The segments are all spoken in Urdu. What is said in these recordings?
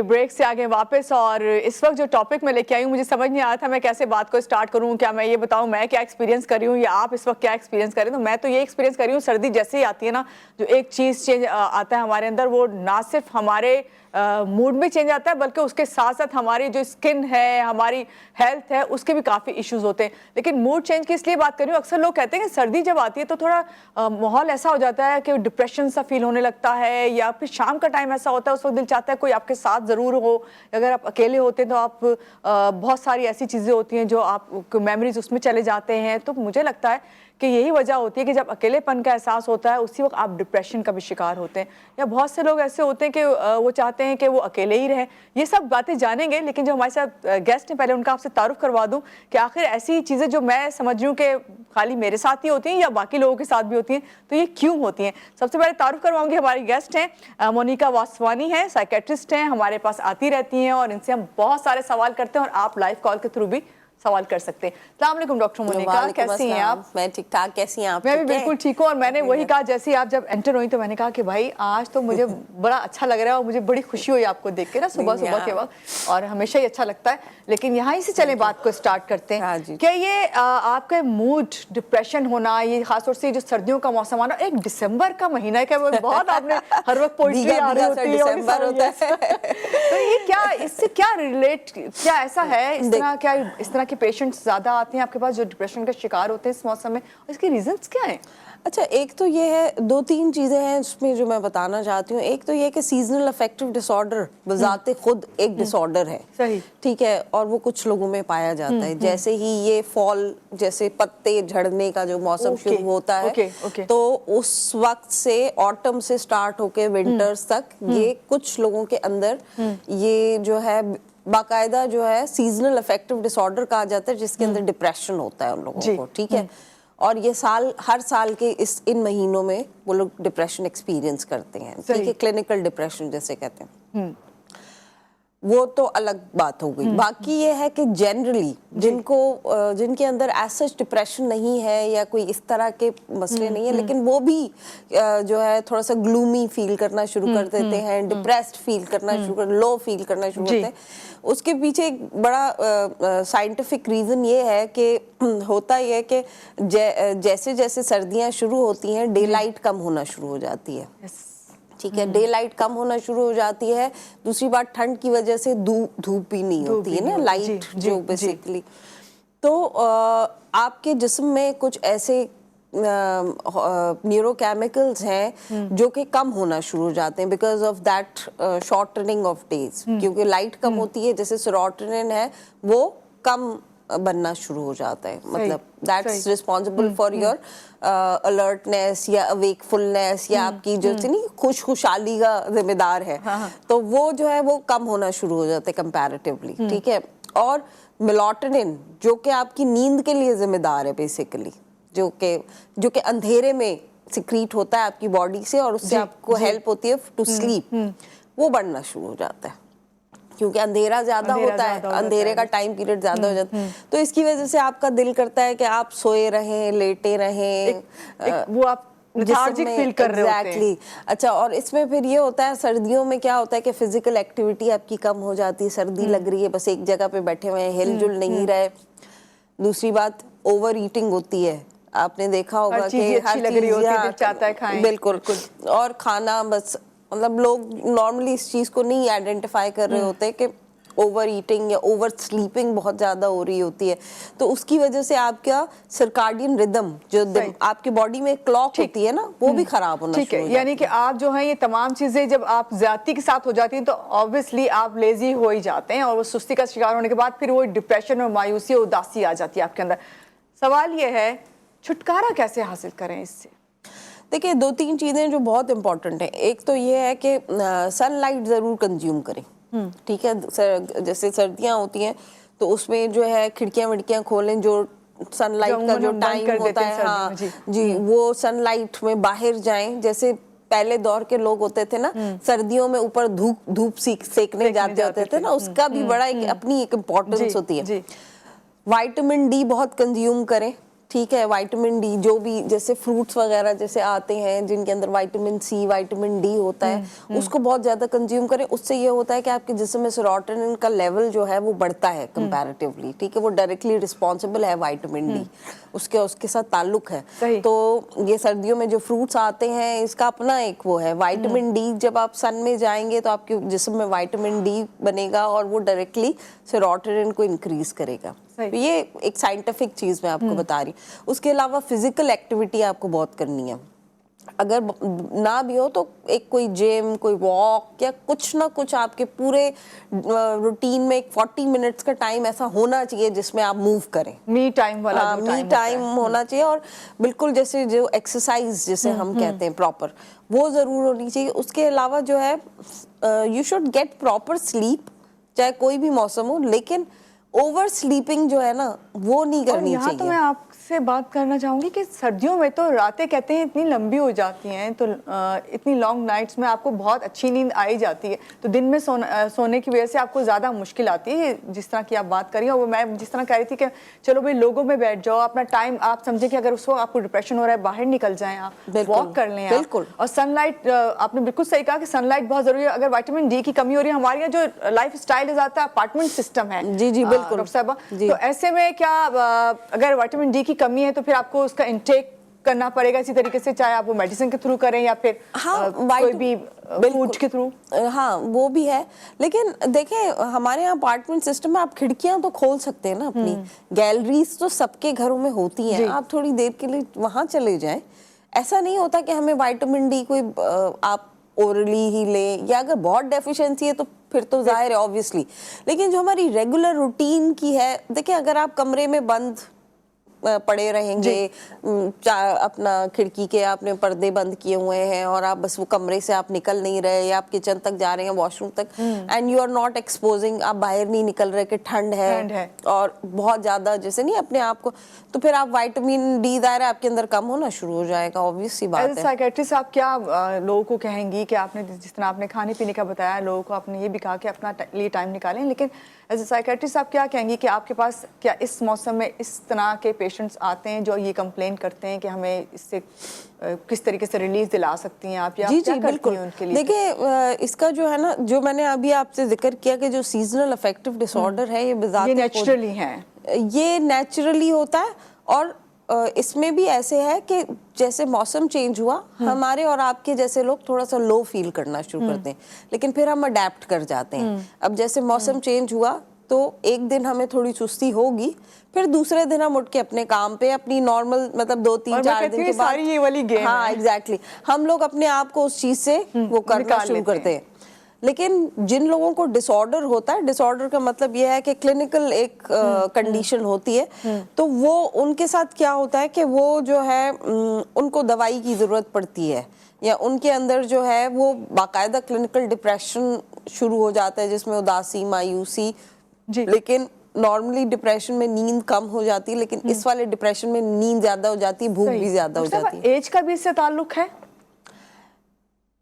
بریک سے آگے واپس, اور اس وقت جو ٹاپک میں لے کے آئی ہوں مجھے سمجھ نہیں آیا تھا میں کیسے بات کو سٹارٹ کروں. کیا میں یہ بتاؤں میں کیا ایکسپیرینس کر رہی ہوں یا آپ اس وقت کیا ایکسپیرینس کر رہے ہیں. تو میں تو یہ ایکسپیرینس کر رہی ہوں, سردی جیسے ہی آتی ہے نا جو ایک چیز چینج آتا ہے ہمارے اندر, وہ نہ صرف ہمارے موڈ میں چینج آتا ہے بلکہ اس کے ساتھ ساتھ ہماری جو اسکن ہے, ہماری ہیلتھ ہے, اس کے بھی کافی ایشوز ہوتے ہیں. لیکن موڈ چینج کی اس لیے بات کر رہی ہوں, اکثر لوگ کہتے ہیں کہ سردی جب آتی ہے تو تھوڑا ماحول ایسا ہو جاتا ہے کہ ڈپریشن سا فیل ہونے لگتا ہے, یا پھر شام کا ٹائم ایسا ہوتا ہے اس وقت دل چاہتا ہے کوئی آپ کے ساتھ ضرور ہو. اگر آپ اکیلے ہوتے ہیں تو آپ بہت ساری ایسی چیزیں ہوتی ہیں جو آپ میموریز اس میں چلے جاتے ہیں. تو مجھے لگتا ہے کہ یہی وجہ ہوتی ہے کہ جب اکیلے پن کا احساس ہوتا ہے اسی وقت آپ ڈپریشن کا بھی شکار ہوتے ہیں. یا بہت سے لوگ ایسے ہوتے ہیں کہ وہ چاہتے ہیں کہ وہ اکیلے ہی رہیں. یہ سب باتیں جانیں گے, لیکن جو ہمارے ساتھ گیسٹ ہیں پہلے ان کا آپ سے تعارف کروا دوں کہ آخر ایسی چیزیں جو میں سمجھ رہی ہوں کہ خالی میرے ساتھ ہی ہوتی ہیں یا باقی لوگوں کے ساتھ بھی ہوتی ہیں, تو یہ کیوں ہوتی ہیں. سب سے پہلے تعارف کرواؤں گی, ہماری گیسٹ ہیں مونیکا واسوانی ہیں, سائیکیٹرسٹ ہیں, ہمارے پاس آتی رہتی ہیں اور ان سے ہم بہت سارے سوال کرتے ہیں اور آپ لائیو کال کے تھرو بھی سوال کر سکتے ہیں. السلام علیکم ڈاکٹر مونیکا, کیسی ہیں آپ؟ میں ٹھیک ٹھاک, کیسی ہیں آپ؟ میں بھی بالکل ٹھیک ہوں, اور میں نے وہی کہا جیسے آپ جب انٹر ہوئی تو میں نے کہا کہ بھائی آج تو مجھے بڑا اچھا لگ رہا ہے اور مجھے بڑی خوشی ہوئی آپ کو دیکھ کے نا صبح صبح کے وقت, اور ہمیشہ ہی اچھا لگتا ہے. لیکن یہاں ہی سے چلیں بات کو سٹارٹ کرتے ہیں کہ یہ آپ کے موڈ ڈپریشن ہونا, یہ خاص طور سے جو سردیوں کا موسم آنا, ایک دسمبر کا مہینہ ہے کہ وہ بہت آپ نے ہر وقت پوئٹری آ رہی ہوتی ہے, تو یہ کیا اس سے کیا ریلیٹ, کیا ایسا ہے اس طرح کے پیشنٹس زیادہ آتے ہیں آپ کے پاس جو ڈپریشن کا شکار ہوتے ہیں اس موسم میں, اور اس کے ریزنز کیا ہیں؟ اچھا, ایک تو یہ ہے, دو تین چیزیں ہیں اس میں جو میں بتانا چاہتی ہوں. ایک تو یہ کہ سیزنل افیکٹو ڈس آرڈر بذات خود ایک ڈس آرڈر ہے, ٹھیک ہے, اور وہ کچھ لوگوں میں پایا جاتا ہے. جیسے ہی یہ فال, جیسے پتے جھڑنے کا جو موسم شروع ہوتا ہے تو اس وقت سے آٹم سے سٹارٹ ہو کے ونٹرز تک یہ کچھ لوگوں کے اندر یہ جو ہے باقاعدہ جو ہے سیزنل افیکٹو ڈس آرڈر کہا جاتا ہے, جس کے اندر ڈپریشن ہوتا ہے ان لوگوں کو, ٹھیک ہے. اور یہ ہر سال کے ان مہینوں میں وہ لوگ ڈپریشن ایکسپیرینس کرتے ہیں, ٹھیک ہے, کلینکل ڈپریشن جیسے کہتے ہیں. وہ تو الگ بات ہو گئی. باقی یہ ہے کہ جنرلی جن کے اندر ایسج ڈپریشن نہیں ہے یا کوئی اس طرح کے مسئلے نہیں ہیں, لیکن وہ بھی جو ہے تھوڑا سا گلومی فیل کرنا شروع کر دیتے ہیں, ڈپریسڈ فیل کرنا شروع لو فیل کرنا شروع کرتے ہیں. اس کے پیچھے ایک بڑا سائنٹیفک ریزن یہ ہے کہ ہوتا یہ ہے کہ جیسے جیسے سردیاں شروع ہوتی ہیں ڈے لائٹ کم ہونا شروع ہو جاتی ہے, ٹھیک ہے, ڈے لائٹ کم ہونا شروع ہو جاتی ہے. دوسری بات دھوپ کی وجہ سے دھوپ بھی نہیں ہوتی ہے نا, لائٹ جو بیسیکلی. تو آپ کے جسم میں کچھ ایسے نیورو کیمیکلز ہیں جو کہ کم ہونا شروع ہو جاتے ہیں because of that shortening of days, کیونکہ لائٹ کم ہوتی ہے. جیسے سیروٹونن ہے وہ کم بننا شروع ہو جاتا ہے, مطلب that's responsible for your alertness یا اویکفلنیس یا آپ کی جو خوشحالی کا ذمہ دار ہے, تو وہ جو ہے وہ کم ہونا شروع ہو جاتا ہے کمپیریٹیولی, ٹھیک ہے. اور میلاٹونن جو کہ آپ کی نیند کے لیے ذمہ دار ہے بیسیکلی, جو کہ اندھیرے میں سیکریٹ ہوتا ہے آپ کی باڈی سے اور اس سے آپ کو ہیلپ ہوتی ہے ٹو سلیپ, وہ بڑھنا شروع ہو جاتا ہے کیونکہ اندھیرا زیادہ ہوتا ہے, اندھیرے کا ٹائم پیریڈ زیادہ ہو جاتا ہے. تو اس کی وجہ سے آپ کا دل کرتا ہے کہ آپ سوئے رہیں, لیٹے رہیں, وہ آپ لیتھارجک فیل کر رہے ہوتے ہیں. اچھا, اور اس میں پھر یہ ہوتا ہے سردیوں میں کیا ہوتا ہے کہ فزیکل ایکٹیویٹی آپ کی کم ہو جاتی ہے, سردی لگ رہی ہے, بس ایک جگہ پہ بیٹھے ہوئے ہیں, ہل جل نہیں رہے. دوسری بات اوور ایٹنگ ہوتی ہے, آپ نے دیکھا ہوگا کہ ہر چیز بالکل, اور کھانا بس مطلب لوگ نارملی اس چیز کو نہیں آئیڈینٹیفائی کر رہے ہوتے کہ اوور ایٹنگ یا اوور سلیپنگ بہت زیادہ ہو رہی ہوتی ہے. تو اس کی وجہ سے آپ کا سرکارڈین ردم جو آپ کی باڈی میں کلاک ہوتی ہے نا وہ بھی خراب ہونا شروع ہو جاتی ہے. یعنی کہ آپ جو ہیں یہ تمام چیزیں جب آپ زیادتی کے ساتھ ہو جاتی ہیں تو آبویسلی آپ لیزی ہو ہی جاتے ہیں, اور وہ سستی کا شکار ہونے کے بعد پھر وہ ڈپریشن اور مایوسی اور اداسی آ جاتی ہے آپ کے اندر. سوال یہ ہے چھٹکارا کیسے حاصل کریں اس سے؟ دیکھیں, دو تین چیزیں جو بہت امپورٹنٹ ہیں. ایک تو یہ ہے کہ سن لائٹ ضرور کنزیوم کریں, ٹھیک ہے. جیسے سردیاں ہوتی ہیں تو اس میں جو ہے کھڑکیاں وڑکیاں کھولیں, جو سن لائٹ کا جو ٹائم ہوتا ہے, ہاں جی, وہ سن لائٹ میں باہر جائیں. جیسے پہلے دور کے لوگ ہوتے تھے نا, سردیوں میں اوپر دھوپ سیکنے جاتے ہوتے تھے نا, اس کا بھی بڑا اپنی ایک امپورٹنس ہوتی ہے. وائٹامن ڈی بہت کنزیوم کریں, ٹھیک ہے, وائٹامن ڈی جو بھی جیسے فروٹس وغیرہ جیسے آتے ہیں جن کے اندر وائٹامن سی وائٹامن ڈی ہوتا ہے, اس کو بہت زیادہ کنزیوم کریں. اس سے یہ ہوتا ہے کہ آپ کے جسم میں سیروٹونن کا لیول جو ہے وہ بڑھتا ہے کمپیریٹیولی. ٹھیک ہے, وہ ڈائریکٹلی رسپانسبل ہے وائٹامن ڈی, اس کے ساتھ تعلق ہے. تو یہ سردیوں میں جو فروٹس آتے ہیں اس کا اپنا ایک وہ ہے وائٹامن ڈی. جب آپ سن میں جائیں گے تو آپ کے جسم میں وائٹامن ڈی بنے گا اور وہ ڈائریکٹلی سیروٹونن کو انکریز کرے گا. یہ ایک سائنٹیفک چیز میں آپ کو بتا رہی ہوں. اس کے علاوہ فزیکل ایکٹیویٹی آپ کو بہت کرنی ہے. اگر نہ بھی ہو تو ایک کوئی جم, کوئی واک یا کچھ نہ کچھ آپ کے پورے روٹین میں ایک 40 منٹس کا ٹائم ایسا ہونا چاہیے جس میں آپ موو کریں. می ٹائم والا می ٹائم ہونا چاہیے, اور بالکل جیسے جو ایکسرسائز جسے ہم کہتے ہیں پراپر, وہ ضرور ہونی چاہیے. اس کے علاوہ جو ہے you should get proper sleep, چاہے کوئی بھی موسم ہو, لیکن اوور سلیپنگ جو ہے نا وہ نہیں کرنی چاہیے. تو میں آپ سے بات کرنا چاہوں گی کہ سردیوں میں تو راتیں کہتے ہیں اتنی لمبی ہو جاتی ہیں, تو اتنی لانگ نائٹس میں آپ کو بہت اچھی نیند آئی جاتی ہے, تو دن میں سونے کی وجہ سے آپ کو زیادہ مشکل آتی ہے, جس طرح کی آپ بات کر رہی ہیں. اور میں جس طرح کہہ رہی تھی کہ چلو بھائی لوگوں میں بیٹھ جاؤ, اپنا ٹائم آپ سمجھیں کہ اگر اس وقت آپ کو ڈپریشن ہو رہا ہے باہر نکل جائیں, آپ واک کر لیں. بالکل. اور سن لائٹ, آپ نے بالکل صحیح کہا کہ سن لائٹ بہت ضروری ہے. اگر وائٹامن ڈی کی کمی ہو رہی ہے, ہمارے یہاں جو لائف اسٹائل زیادہ اپارٹمنٹ سسٹم ہے, جی جی بالکل ڈاکٹر صاحبہ, تو ایسے میں کیا اگر وائٹامن ڈی کی کمی ہے تو پھر آپ کو اس کا انٹیک کرنا پڑے گا اسی طریقے سے, چاہے آپ وہ میڈیسن کے تھرو کریں یا پھر کوئی بھی فوڈ کے تھرو. ہاں وہ بھی ہے, لیکن دیکھیں ہمارے یہاں اپارٹمنٹ سسٹم میں آپ کھڑکیاں تو کھول سکتے ہیں نا اپنی. گیلریز تو سب کے گھروں میں ہوتی ہیں, آپ تھوڑی دیر کے لیے وہاں چلے جائیں. ایسا نہیں ہوتا کہ ہمیں وائٹامن ڈی کوئی آپ اورلی ہی لیں, یا اگر بہت ڈیفیشنسی ہے تو پھر تو ظاہر ہے آبویسلی. لیکن جو ہماری ریگولر روٹین کی ہے, دیکھیں اگر آپ کمرے میں بند پڑے رہیں گے, اپنا کھڑکی کے آپ نے پردے بند کیے ہوئے ہیں اور آپ بس وہ کمرے سے آپ نکل نہیں رہے, یا آپ کچن تک جا رہے ہیں, واش روم تک, and you are not exposing, آپ باہر نہیں نکل رہے کہ ٹھنڈ ہے اور بہت زیادہ جیسے نہیں اپنے آپ کو, تو پھر آپ وائٹامن ڈی دائرہ آپ کے اندر کم ہونا شروع ہو جائے گا. obvious سی بات ہے. سائیکیٹرسٹ آپ کیا لوگوں کو کہیں گی کہ آپ نے جس طرح آپ نے کھانے پینے کا بتایا, لوگوں کو آپ نے یہ بھی کہا کہ اپنا لیے ٹائم نکالیں, لیکن ایز اے سائیکیٹرسٹ آپ کیا کہیں گی کہ آپ کے پاس کیا اس موسم میں اس طرح کے پیشنٹس آتے ہیں جو یہ کمپلین کرتے ہیں کہ ہمیں اس سے کس طریقے سے ریلیز دلا سکتی ہیں آپ, یا کیا کرتی ہیں ان کے لیے؟ دیکھیں اس کا جو ہے نا, جو میں نے ابھی آپ سے ذکر کیا کہ جو سیزنل افیکٹو ڈس آرڈر ہے, یہ بذات یہ نیچرلی ہے, یہ نیچرلی ہوتا ہے. اور اس میں بھی ایسے ہے کہ جیسے موسم چینج ہوا, ہمارے اور آپ کے جیسے لوگ تھوڑا سا لو فیل کرنا شروع کرتے ہیں, لیکن پھر ہم اڈیپٹ کر جاتے ہیں. اب جیسے موسم چینج ہوا تو ایک دن ہمیں تھوڑی سستی ہوگی, پھر دوسرے دن ہم اٹھ کے اپنے کام پہ اپنی نارمل مطلب 2-3-4 دن کے بعد, یہ والی گیم, ہاں ایگزیکٹلی, ہم لوگ اپنے آپ کو اس چیز سے وہ کرنا شروع کرتے ہیں. لیکن جن لوگوں کو ڈس آرڈر ہوتا ہے, ڈس آرڈر کا مطلب یہ ہے کہ کلینکل ایک کنڈیشن ہوتی ہے, تو وہ ان کے ساتھ کیا ہوتا ہے کہ وہ جو ہے ان کو دوائی کی ضرورت پڑتی ہے, یا ان کے اندر جو ہے وہ باقاعدہ کلینکل ڈپریشن شروع ہو جاتا ہے جس میں اداسی, مایوسی. لیکن نارملی ڈپریشن میں نیند کم ہو جاتی ہے, لیکن اس والے ڈپریشن میں نیند زیادہ ہو جاتی ہے, بھوک بھی زیادہ ہو جاتی ہے. ایج کا بھی اس سے تعلق ہے؟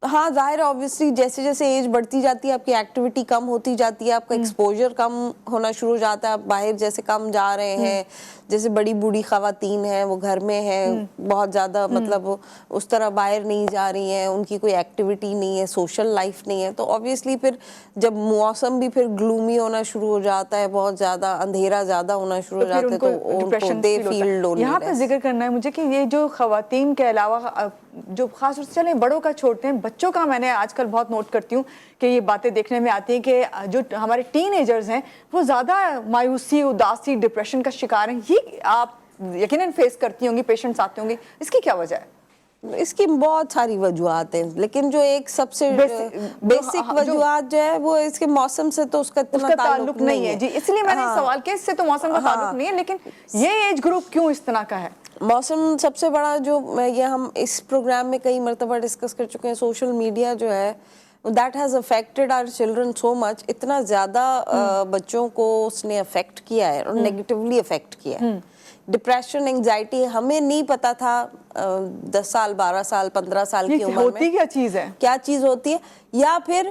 ہاں ظاہر ہے, obviously جیسے جیسے ایج بڑھتی جاتی ہے آپ کی ایکٹیویٹی کم ہوتی جاتی ہے, آپ کا ایکسپوجر کم ہونا شروع ہو جاتا ہے, آپ باہر جیسے کم جا رہے ہیں, جیسے بڑی بوڑھی خواتین ہیں وہ گھر میں ہیں بہت زیادہ, مطلب اس طرح باہر نہیں جا رہی ہیں, ان کی کوئی ایکٹیویٹی نہیں ہے, سوشل لائف نہیں ہے, تو obviously پھر جب موسم بھی پھر گلومی ہونا شروع ہو جاتا ہے, بہت زیادہ اندھیرا زیادہ ہونا شروع ہو جاتا ہے, تو ان کو دے فیل لونلی. یہاں پہ ذکر کرنا ہے مجھے کہ یہ جو خواتین کے علاوہ جو خاص طور سے چلیں بڑوں کا چھوڑتے ہیں, بچوں کا میں نے آج کل بہت نوٹ کرتی ہوں کہ یہ باتیں دیکھنے میں آتی ہیں کہ جو ہمارے ٹین ایجرز ہیں وہ زیادہ مایوسی, اداسی, ڈپریشن کا شکار ہیں. یہ آپ یقیناً فیس کرتی ہوں گی, پیشنٹس آتے ہوں گے, اس کی کیا وجہ ہے؟ اس کی بہت ساری وجوہات ہیں, لیکن جو ایک سب سے بیسک وجوہات جو ہے وہ اس کے موسم سے تو اس کا اتنا تعلق نہیں ہے. جی اس لیے میں نے سوال کیا, اس سے تو موسم کا تعلق نہیں ہے, لیکن یہ ایج گروپ کیوں اس طرح کا ہے؟ موسم سب سے بڑا جو یہ ہم اس پروگرام میں کئی مرتبہ ڈسکس کر چکے ہیں, سوشل میڈیا جو ہے that has affected our children so much, اتنا زیادہ بچوں کو اس نے افیکٹ کیا ہے اور نیگیٹیولی افیکٹ کیا ہے. ڈپریشن, انگزائٹی, ہمیں نہیں پتا تھا 10 سال 12 سال 15 سال کی عمر میں ہوتی کیا چیز ہے, کیا چیز ہوتی ہے, یا پھر